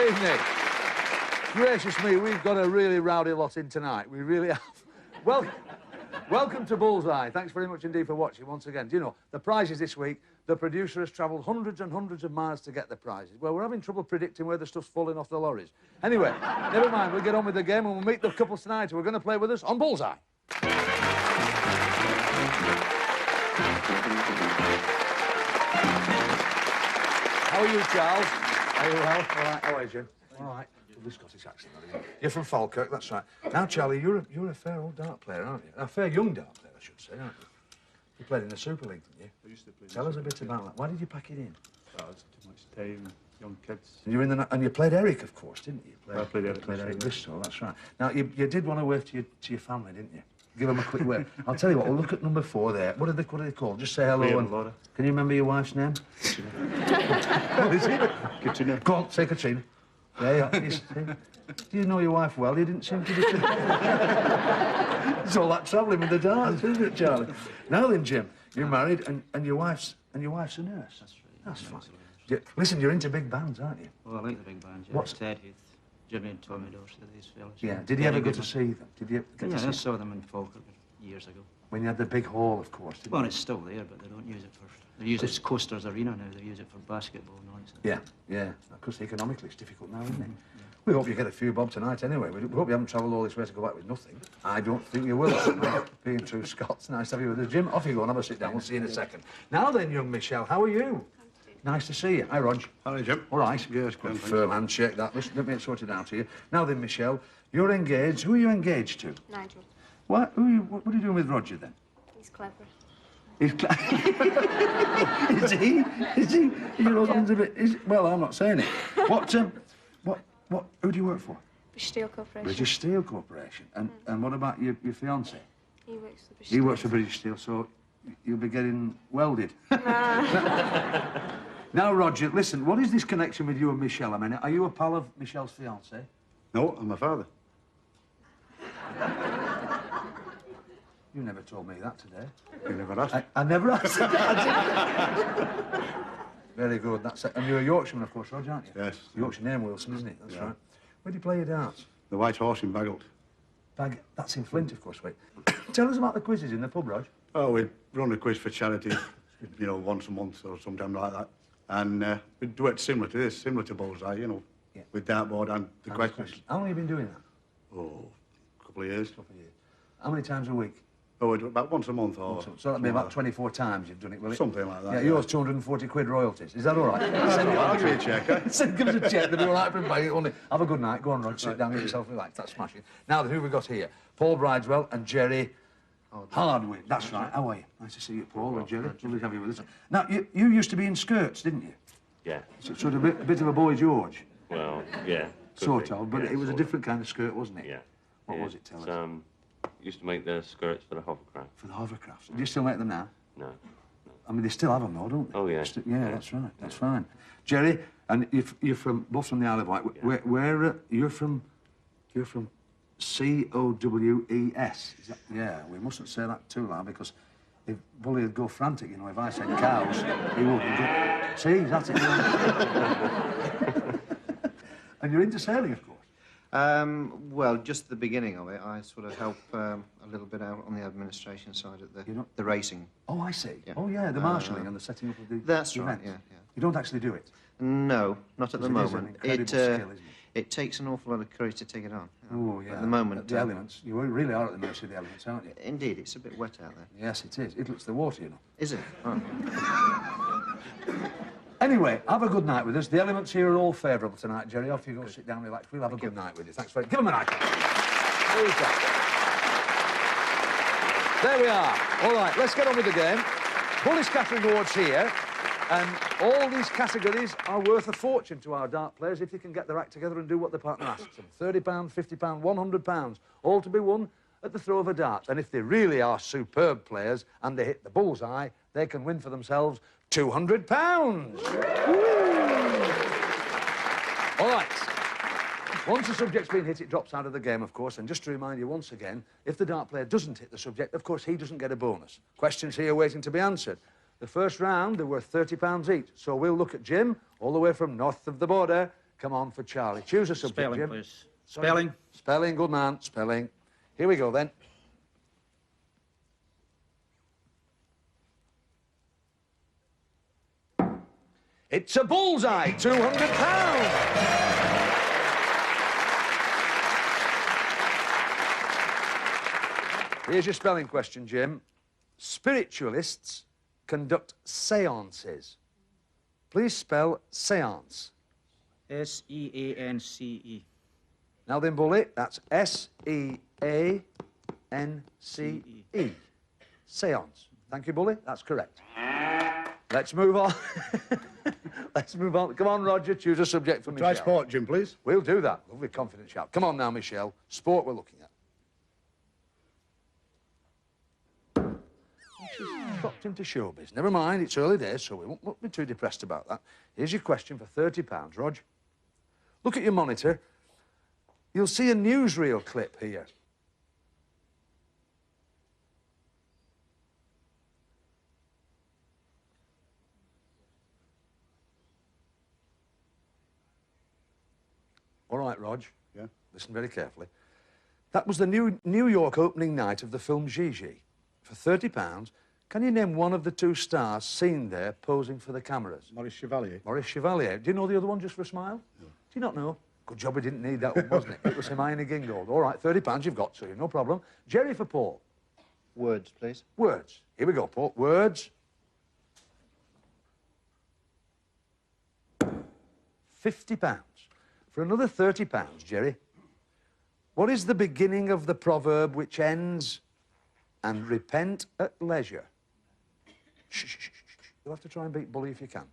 Good evening. Gracious me, we've got a really rowdy lot in tonight. We really have. Welcome to Bullseye. Thanks very much indeed for watching once again. Do you know, the prizes this week, the producer has travelled hundreds and hundreds of miles to get the prizes. Well, we're having trouble predicting where the stuff's falling off the lorries. Anyway, never mind, we'll get on with the game and we'll meet the couples tonight who are going to play with us on Bullseye. How are you, Charles? Are you well? All right, how are you, Jim? All right. Lovely Scottish accent, are you? You're from Falkirk, that's right. Now, Charlie, you're a fair old dart player, aren't you? A fair young dart player, I should say, aren't you? You played in the Super League, didn't you? I used to play. Tell us a bit about that. Why did you pack it in? That was too much time, young kids. And, and you played Eric, of course, didn't you? I played Eric. Played Eric Bristol, that's right. Now, you did want to wave to your family, didn't you? Give them a quick wave. I'll tell you what, we'll look at number 4 there. What are they called? Just say hello and... Laura. Can you remember your wife's name? What is it? Katrina. Go on, say Katrina. There you are. Do you know your wife well? You didn't seem to be... It's all that travelling with the darts, isn't it, Charlie? Now then, Jim, you're married and your wife's a nurse. That's right. That's fine. Listen, you're into big bands, aren't you? Well, I like the big bands. Yeah. What's Ted Heath, Jimmy and Tommy Dorsey, these fellas. Yeah. Did you ever go to see them? Did you get to see I saw them in Falkirk years ago. When you had the big hall, of course, didn't Well, you? it's still there, but they don't use it for... They use it as Coasters Arena now. They use it for basketball and all that stuff. Yeah, yeah. Of course, economically, it's difficult now, isn't it? We hope you get a few bob tonight anyway. We hope you haven't travelled all this way to go back with nothing. I don't think you will. Being true Scots, nice to have you with us. Jim, off you go and have a sit down. We'll see you in a second. Now then, young Michelle, how are you? Nice to see you. Hi, Rog. Hi, Jim. All right. Yes, good. Firm handshake, that. Listen, let me sort it out to you. Now then, Michelle, you're engaged. Who are you engaged to? Nigel. What? What are you doing with Roger, then? He's clever. He's Is he? Is he? Your husband's a bit... Well, I'm not saying it. What, who do you work for? British Steel Corporation. British Steel Corporation. And what about your fiancé? He works for British He works for British Steel, so you'll be getting welded. Now, Roger, listen, what is this connection with you and Michelle? I mean, are you a pal of Michelle's fiancé? No, I'm a father. You never told me that today. You never asked. I never asked that. Very good, that's it. And you're a Yorkshireman, of course, Roger, aren't you? Yes. Yorkshire name, Wilson, isn't it? That's Yeah. right. Where do you play your darts? The White Horse in Baggles. That's in Flint, of course, wait. Tell us about the quizzes in the pub, Rog. Oh, we run a quiz for charity, you know, once a month or sometime like that. And we do it similar to this, similar to Bullseye, you know, yeah. with dartboard and the questions. How long have you been doing that? Oh, a couple of years. How many times a week? Oh, we do it about once a month or... So that'll be about 24 times you've done it, will it? Something like that. Yeah, yours 240 quid royalties. Is that all right? I'll give you a check, eh? Give us a check. They'll be all right for everybody. Only have a good night. Go on, Rod. Sit down, get yourself relaxed. That's smashing. Now, who have we got here? Paul Brideswell and Jerry Hardwick. That's right. How are you? Nice to see you, Paul and Jerry. Lovely to have you with us. Now, you used to be in skirts, didn't you? Yeah. Sort of a bit of a Boy George. Well, yeah. Sort of, but yeah, it was a different kind of skirt, wasn't it? Yeah. What yeah. was it, tell us? Used to make the skirts for the hovercraft. For the hovercrafts. Do you still make them now? No. I mean, they still have them, though, don't they? Oh, yeah. Yeah, that's right. That's fine. Jerry, and you're from both from the Isle of Wight. Yeah. Where you're from? You're from COWES. Is that? Yeah. We mustn't say that too loud because if Bully would go frantic, you know. If I said cows, he wouldn't. See, that's it. And you're into sailing, of course. Well, just the beginning of it. I sort of help a little bit out on the administration side at the racing. Oh, I see. Yeah. Oh, yeah, the marshalling and the setting up of the That's right, events. yeah. You don't actually do it? No, not at the Because it is an moment. incredible skill, isn't it? It takes an awful lot of courage to take it on. Oh, yeah. At the moment... The elements. You really are at the mercy of the elements, aren't you? Indeed, it's a bit wet out there. Yes, it is. It looks the water, you know. Is it? Oh. Anyway, have a good night with us. The elements here are all favourable tonight, Jerry. Off you go, sit down, relax. We'll have a good night with you. Thanks very much. Give them a night. There we go. There we are. All right, let's get on with the game. Bully scattering awards here, and all these categories are worth a fortune to our dart players if they can get their act together and do what the partner asks them. £30, £50, £100, all to be won at the throw of a dart. And if they really are superb players and they hit the bullseye, they can win for themselves £200. All right. Once the subject's been hit, it drops out of the game, of course. And just to remind you once again, if the dart player doesn't hit the subject, of course, he doesn't get a bonus. Questions here waiting to be answered. The first round, they're worth £30 each. So we'll look at Jim, all the way from north of the border. come on, for Charlie. Choose a subject, Spelling, Jim. please. Sorry. Spelling. Spelling, good man, spelling. Here we go, then. It's a bullseye, £200. Here's your spelling question, Jim. Spiritualists conduct seances. Please spell seance. S-E-A-N-C-E. Now then, Bully, that's S-E-A-N-C-E. Seance. Thank you, Bully. That's correct. Let's move on. Let's move on. Come on, Roger, choose a subject for Michelle. Try sport, Jim, please. We'll do that. Lovely, confident shout. Come on now, Michelle. Sport we're looking at. She's dropped into showbiz. Never mind, it's early days, so we won't be too depressed about that. Here's your question for £30, Rog. Look at your monitor. You'll see a newsreel clip here. All right, Rog. Yeah. Listen very carefully. That was the New York opening night of the film Gigi. For £30, can you name one of the two stars seen there posing for the cameras? Maurice Chevalier. Maurice Chevalier. Do you know the other one just for a smile? No. Do you not know? Good job we didn't need that one, wasn't it? It was Hermione Gingold. All right, £30 you've got to, no problem. Jerry for Paul. Words, please. Words. Here we go, Paul. Words. £50. For another £30, Jerry. What is the beginning of the proverb which ends, and repent at leisure? Shh, shh, shh, shh. You'll have to try and beat Bully if you can.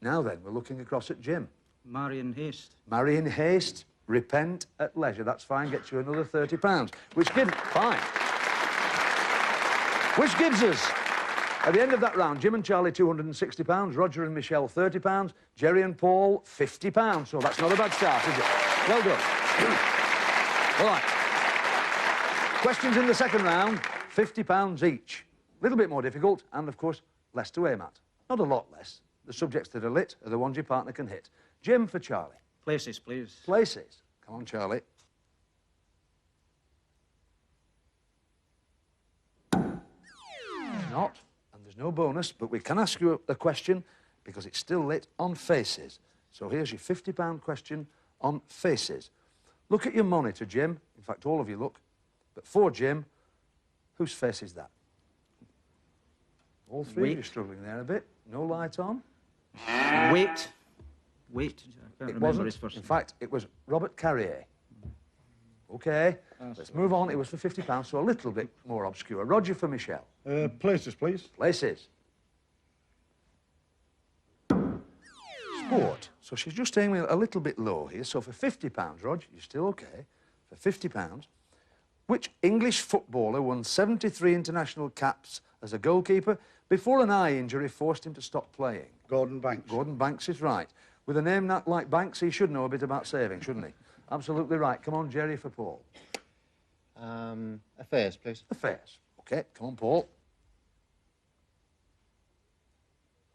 Now then, we're looking across at Jim. Marry in haste. Marry in haste, repent at leisure. That's fine, gets you another £30. Which gives... Fine. Which gives us, at the end of that round, Jim and Charlie, £260, Roger and Michelle, £30, Jerry and Paul, £50. So that's not a bad start, is it? Well done. All right. Questions in the second round, £50 each. A little bit more difficult, and, of course, less to aim at. Not a lot less. The subjects that are lit are the ones your partner can hit. Jim for Charlie. Places, please. Places. Come on, Charlie. Not, and there's no bonus, but we can ask you a question because it's still lit on faces. So here's your £50 question on faces. Look at your monitor, Jim. In fact, all of you look. But for Jim, whose face is that? All three of you struggling there a bit. No light on. Wait. Wait. I can't remember his first In name. fact, it was Robert Carrier. OK, let's move on. It was for £50, so a little bit more obscure. Roger for Michelle. Places, please. Places. Sport. So she's just aiming a little bit low here. So for £50, Rog, you're still OK. For £50, which English footballer won 73 international caps as a goalkeeper before an eye injury forced him to stop playing? Gordon Banks. Gordon Banks is right. With a name that like Banks, he should know a bit about saving, shouldn't he? Absolutely right. Come on, Jerry for Paul. Affairs, please. Affairs. OK, come on, Paul.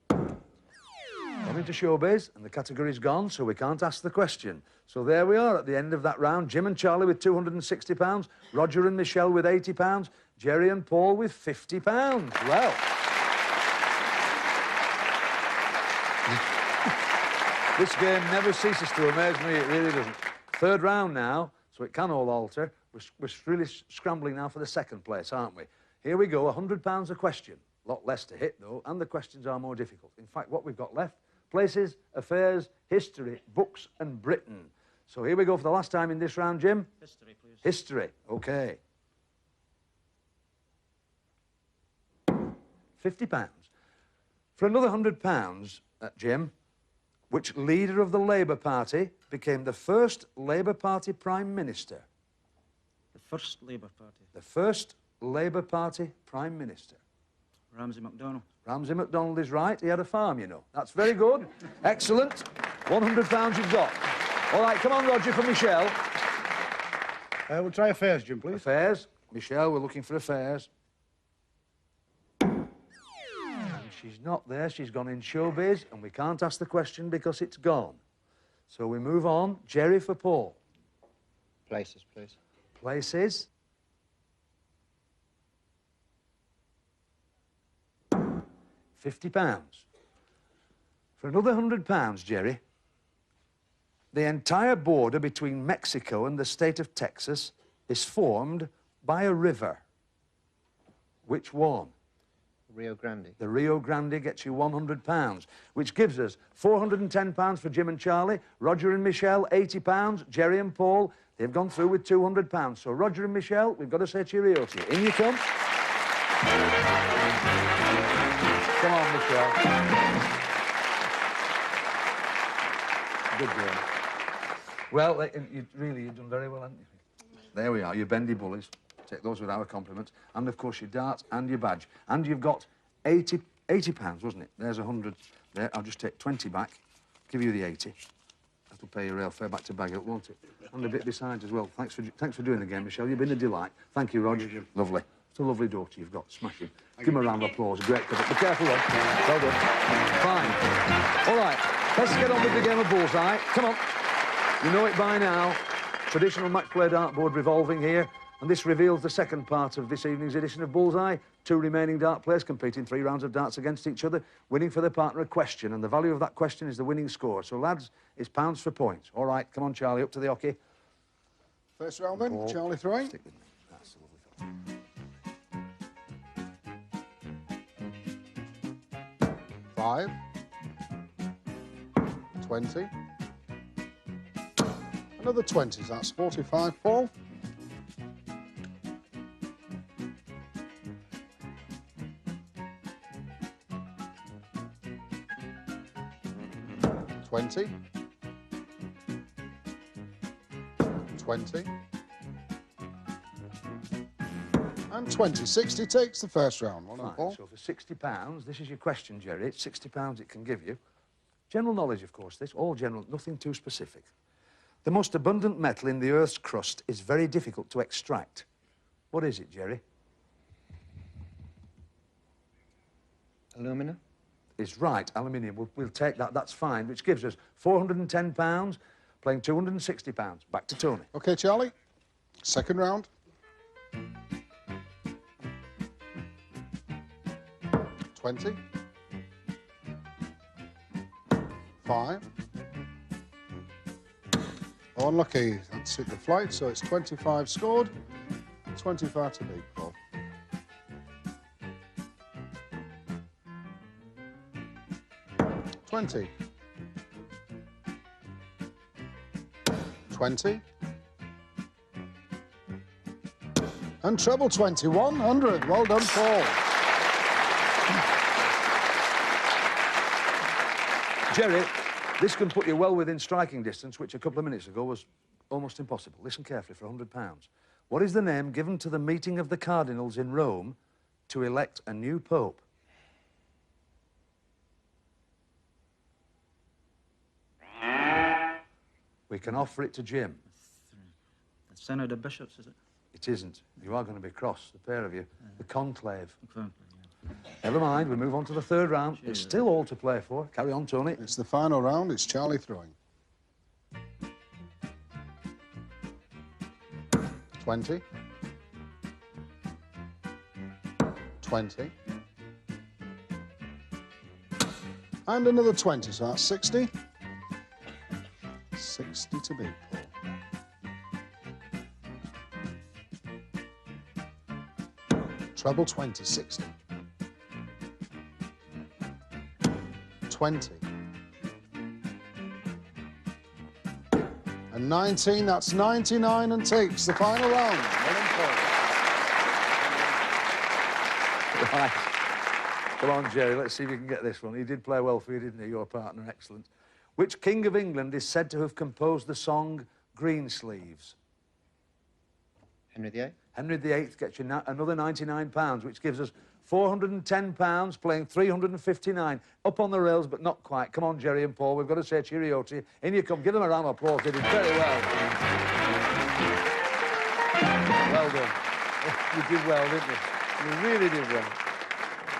Gone into showbiz, and the category's gone, so we can't ask the question. So there we are at the end of that round. Jim and Charlie with £260, Roger and Michelle with £80, Jerry and Paul with £50. Well... This game never ceases to amaze me, it really doesn't. Third round now, so it can all alter. We're really scrambling now for the second place, aren't we? Here we go, £100 a question. A lot less to hit, though, and the questions are more difficult. In fact, what we've got left, places, affairs, history, books and Britain. So here we go for the last time in this round, Jim. History, please. History, OK. £50. For another £100, Jim, which leader of the Labour Party became the first Labour Party Prime Minister? The first Labour Party. The first Labour Party Prime Minister. Ramsay MacDonald. Ramsay MacDonald is right. He had a farm, you know. That's very good. Excellent. £100 you've got. All right, come on, Roger, for Michelle. We'll try affairs, Jim, please. Affairs. Michelle, we're looking for affairs. And She's not there. She's gone in showbiz, and we can't ask the question because it's gone. So we move on. Jerry for Paul. Places, please. Places. £50. For another £100, Jerry, the entire border between Mexico and the state of Texas is formed by a river. Which one? Rio Grande. The Rio Grande gets you £100, which gives us £410 for Jim and Charlie, Roger and Michelle, £80, Jerry and Paul, they've gone through with £200. So Roger and Michelle, we've got to say cheerio to you. In you come. Come on, Michelle. Good girl. Well, you've done very well, haven't you? There we are, your bendy bullies. Take those with our compliments. And, of course, your darts and your badge. And you've got £80, wasn't it? There's 100 there. I'll just take 20 back, give you the 80. That'll pay your rail fare back to Bagot, won't it? And a bit besides as well. Thanks for doing the game, Michelle. You've been a delight. Thank you, Roger. Lovely. It's a lovely daughter you've got. Smashing. Give him a round of applause. Great cover. Be careful, Rog. Well done. Fine. All right. Let's get on with the game of Bullseye. Come on. You know it by now. Traditional match play dartboard revolving here. And this reveals the second part of this evening's edition of Bullseye. 2 remaining dart players competing 3 rounds of darts against each other, winning for their partner a question, and the value of that question is the winning score. So, lads, it's pounds for points. All right, come on, Charlie, up to the hockey. First round then, Charlie throwing. Stick with me. That's a lovely fella. 5. 20. Another 20s, that's 45, Paul. 20. 20. And 20. 60 takes the first round. Well done, Paul. So for £60, this is your question, Jerry. It's £60 it can give you. General knowledge, of course, this. All general, nothing too specific. The most abundant metal in the Earth's crust is very difficult to extract. What is it, Jerry? Alumina. Is right, aluminium. We'll take that, that's fine, which gives us £410, playing £260. Back to Tony. OK, Charlie. Second round. 20. 5. Oh, unlucky. That's hit the flight, so it's 25 scored. 25 to beat, Paul. 20. 20. And treble 20, 100. Well done, Paul. Jerry, this can put you well within striking distance, which a couple of minutes ago was almost impossible. Listen carefully for £100. What is the name given to the meeting of the cardinals in Rome to elect a new pope? We can offer it to Jim. The Synod of Bishops, is it? It isn't. You are going to be cross, the pair of you. The conclave. Exactly, yeah. Never mind, we move on to the third round. Cheers. It's still all to play for. Carry on, Tony. It's the final round. It's Charlie throwing. 20. 20. And another 20, so that's 60. 60 to beat, Paul. 20, 60. 20. And 19, that's 99 and takes the final round. Well done, Paul. Right. Come on, Jerry, let's see if you can get this one. He did play well for you, didn't he, your partner? Excellent. Which King of England is said to have composed the song Greensleeves? Henry VIII. Henry VIII gets you another £99, which gives us £410, playing 359. Up on the rails, but not quite. Come on, Jerry and Paul, we've got to say cheerio to you. In you come. Give them a round of applause. They did very well. Well done. You did well, didn't you? You really did well.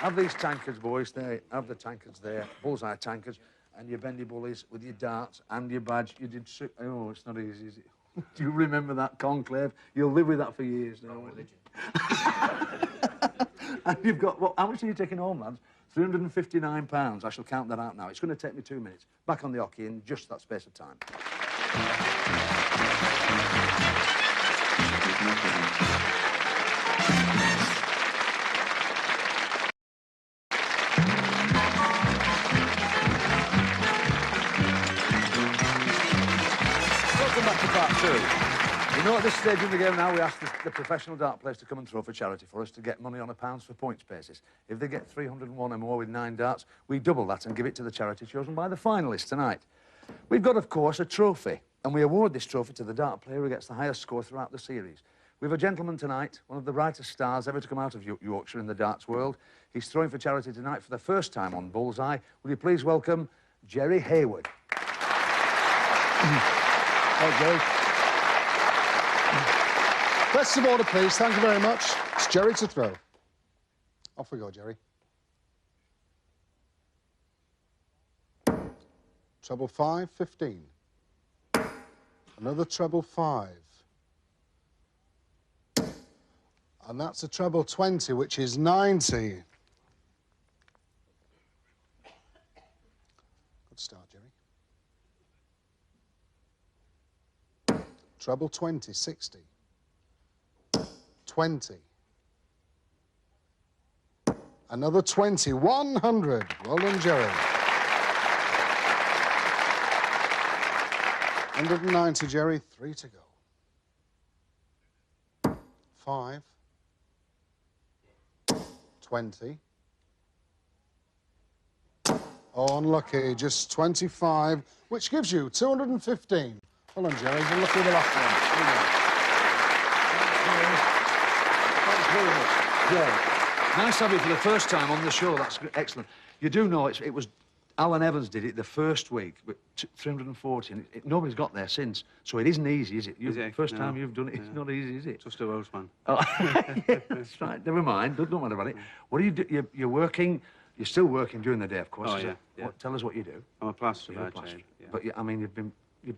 Have these tankards, boys. There, have the tankards there. Bullseye tankards. And your bendy bullies with your darts and your badge. You did... Oh, it's not easy, is it? Do you remember that conclave? You'll live with that for years now. Religion. And you've got... Well, how much are you taking home, lads? £359. I shall count that out now. It's going to take me 2 minutes. Back on the hockey in just that space of time. Welcome back to part 2. You know, at this stage in the game now, we ask the professional dart players to come and throw for charity for us to get money on a pounds for points basis. If they get 301 or more with 9 darts, we double that and give it to the charity chosen by the finalists tonight. We've got, of course, a trophy, and we award this trophy to the dart player who gets the highest score throughout the series. We have a gentleman tonight, one of the brightest stars ever to come out of Yorkshire in the darts world. He's throwing for charity tonight for the first time on Bullseye. Will you please welcome Jerry Hayward? Oh, Jerry. Best of order, please. Thank you very much. It's Jerry to throw. Off we go, Jerry. Treble 5, 15. Another treble 5. And that's a treble 20, which is 90. Good start, Jerry. Treble 20, 60. 20. Another 20, 100. Well done, Jerry. 190, Jerry. 3 to go. 5. 20. Oh, unlucky. Just 25, which gives you 215. Well done, Jerry. You're lucky with the last one. Yeah. Nice to have you for the first time on the show. That's excellent. You do know it was Alan Evans did it the first week with 340, and nobody's got there since. So it isn't easy, is it? First time you've done it, it's not easy, is it? Just a Welshman. Oh, yeah, that's right. Never mind. Don't worry about it. What do you do? You're working. You're still working during the day, of course. Oh, yeah. Tell us what you do. I'm a plasterer You're a by plasterer. trade. Yeah. But I mean, you've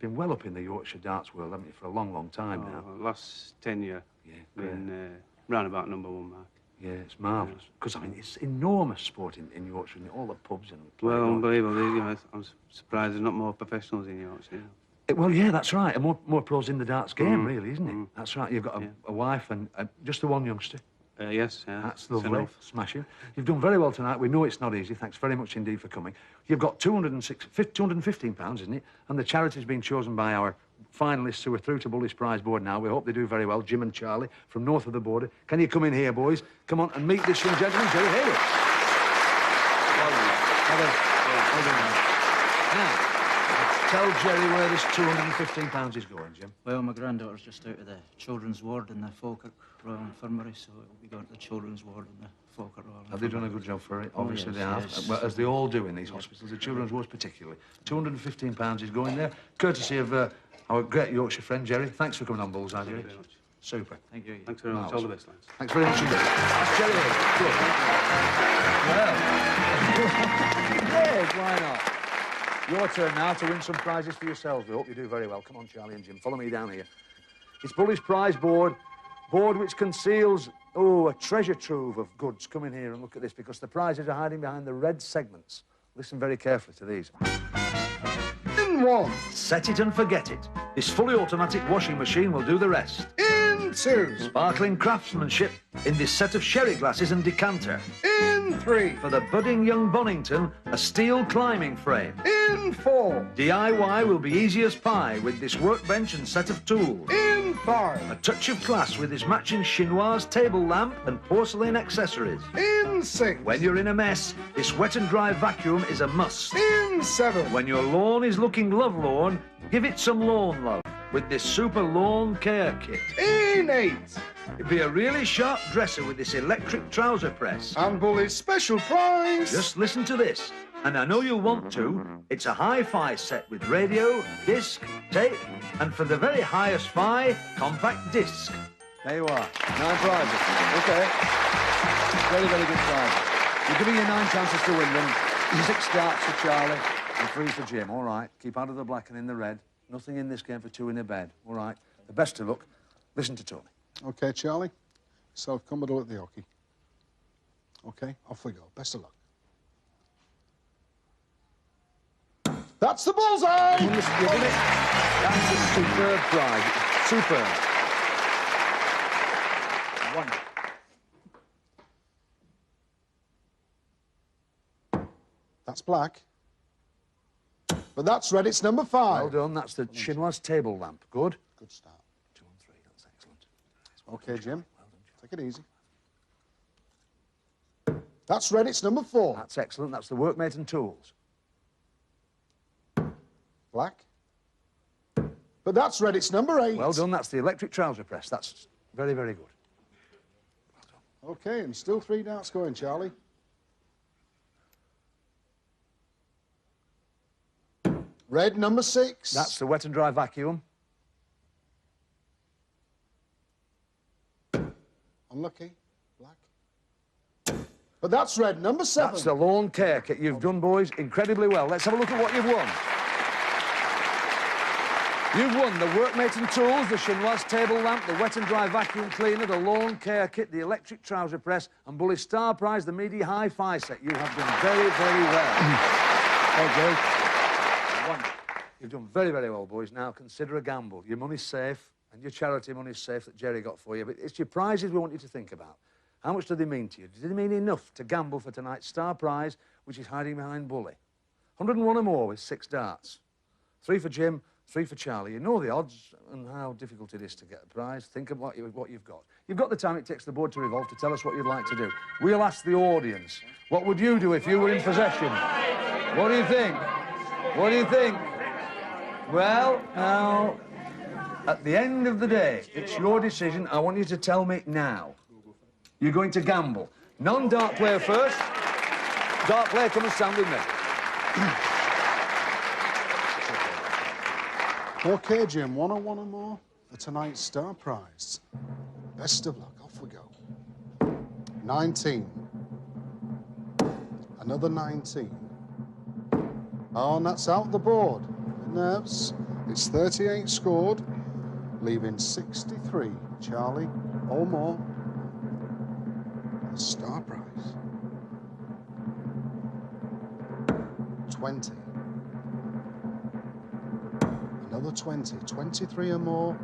been well up in the Yorkshire darts world, haven't you, for a long, long time now? Last 10 years. Yeah, Been round about #1 mark. Yeah, it's marvellous. Because, I mean, it's enormous sport in Yorkshire, and all the pubs and... Well, unbelievable. I'm surprised there's not more professionals in Yorkshire. You know. Well, yeah, that's right. And more pros in the darts game, really, isn't it? That's right. You've got a wife and just the one youngster. Yes, yeah. That's lovely. Smashing. You've done very well tonight. We know it's not easy. Thanks very much indeed for coming. You've got £215, isn't it? And the charity's been chosen by our finalists who are through to Bully's Prize Board now. We hope they do very well. Jim and Charlie from north of the border. Can you come in here, boys? Come on and meet this young gentleman, Jerry Hayward. Now, tell Jerry where this £215 is going, Jim. Well, my granddaughter's just out of the children's ward in the Falkirk Royal Infirmary, so it'll be going to the children's ward in the Falkirk Royal Infirmary. Have they done a good job for it? Obviously yes, they have. yes. Well, as they all do in these hospitals, the children's wards particularly. £215 is going there, courtesy of our great Yorkshire friend, Jerry. Thanks for coming on Bullseye, Jerry. Thank you very much. Super. Thank you. Thanks very much. All the best, lads. Thanks very much indeed. That's Jerry Hayward. Good. Well, yes, why not? Your turn now to win some prizes for yourselves. We hope you do very well. Come on, Charlie and Jim. Follow me down here. It's Bully's Prize Board which conceals, a treasure trove of goods. Come in here and look at this, because the prizes are hiding behind the red segments. Listen very carefully to these. In 1. Set it and forget it. This fully automatic washing machine will do the rest. In 2. Sparkling craftsmanship in this set of sherry glasses and decanter. In 3. For the budding young Bonington, a steel climbing frame. In 4. DIY will be easy as pie with this workbench and set of tools. In 5. A touch of class with this matching chinoise table lamp and porcelain accessories. In 6. When you're in a mess, this wet and dry vacuum is a must. In 7. When your lawn is looking lovelorn, give it some lawn love with this super lawn care kit. In 8. It'd be a really sharp dresser with this electric trouser press. And Bully's special prize. Just listen to this, and I know you'll want to. It's a hi-fi set with radio, disc, tape, and for the very highest fi, compact disc. There you are. 9 prizes. Okay. Very, very good prizes. You're giving you 9 chances to win them. 6 starts for Charlie and 3 for Jim. All right. Keep out of the black and in the red. Nothing in this game for 2 in a bed. All right. The best of luck. Listen to Tony. OK, Charlie. Self-commodore at the hockey. OK, off we go. Best of luck. That's the bullseye! You've done it. That's a superb prize. Superb. 1. That's black. But that's red. It's number 5. Well done. That's the chinoise table lamp. Good. Good start. 2 and 3. That's excellent. OK, Jim. Well done, Jim. Take it easy. That's red. It's number 4. That's excellent. That's the workmate and tools. Black. But that's red. It's number 8. Well done. That's the electric trouser press. That's very, very good. Well done. OK, and still 3 darts going, Charlie. Red, number 6. That's the wet and dry vacuum. Unlucky. Black. But that's red, number 7. That's the lawn care kit. You've done, boys, incredibly well. Let's have a look at what you've won. You've won the workmate and tools, the chinoise table lamp, the wet and dry vacuum cleaner, the lawn care kit, the electric trouser press, and Bully's star prize, the media hi-fi set. You have done very, very well. Okay. 1. You've done very, very well, boys. Now, consider a gamble. Your money's safe, and your charity money's safe that Jerry got for you, but it's your prizes we want you to think about. How much do they mean to you? Do they mean enough to gamble for tonight's star prize, which is hiding behind Bully? 101 or more with 6 darts. 3 for Jim, 3 for Charlie. You know the odds and how difficult it is to get a prize. Think of what you've got. You've got the time it takes the board to revolve to tell us what you'd like to do. We'll ask the audience, what would you do if you were in possession? What do you think? What do you think? Well, now, at the end of the day, it's your decision. I want you to tell me now. You're going to gamble. Non-dart player first. Dart player, come and stand with me. OK, Jim, 101 or more for tonight's star prize. Best of luck. Off we go. 19. Another 19. Oh, and that's out the board. Nerves. It's 38 scored, leaving 63. Charlie, or more. The star prize. 20. Another 20. 23 or more.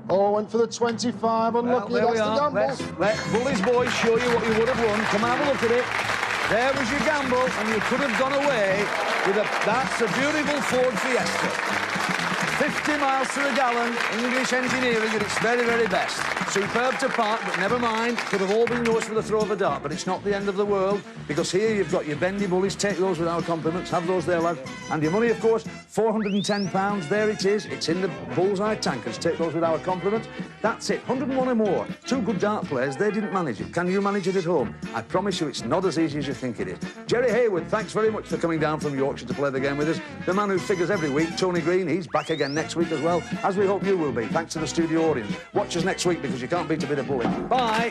Oh, went for the 25. Unlucky. Well, there we are. That's the gamble. Let Bully's boys show you what you would have won. Come and have a look at it. There was your gamble, and you could have gone away with a... That's a beautiful Ford Fiesta. 50 miles to the gallon, English engineering at its very, very best. Superb to park, but never mind. Could have all been yours for the throw of a dart, but it's not the end of the world, because here you've got your bendy Bullies. Take those with our compliments. Have those there, lad. And your money, of course, £410. There it is. It's in the Bullseye tankers. Take those with our compliments. That's it. 101 or more. 2 good dart players. They didn't manage it. Can you manage it at home? I promise you it's not as easy as you think it is. Jerry Hayward, thanks very much for coming down from Yorkshire to play the game with us. The man who figures every week, Tony Green, he's back again next week as well, as we hope you will be, thanks to the studio audience. Watch us next week, because you can't beat a bit of bullying. Bye!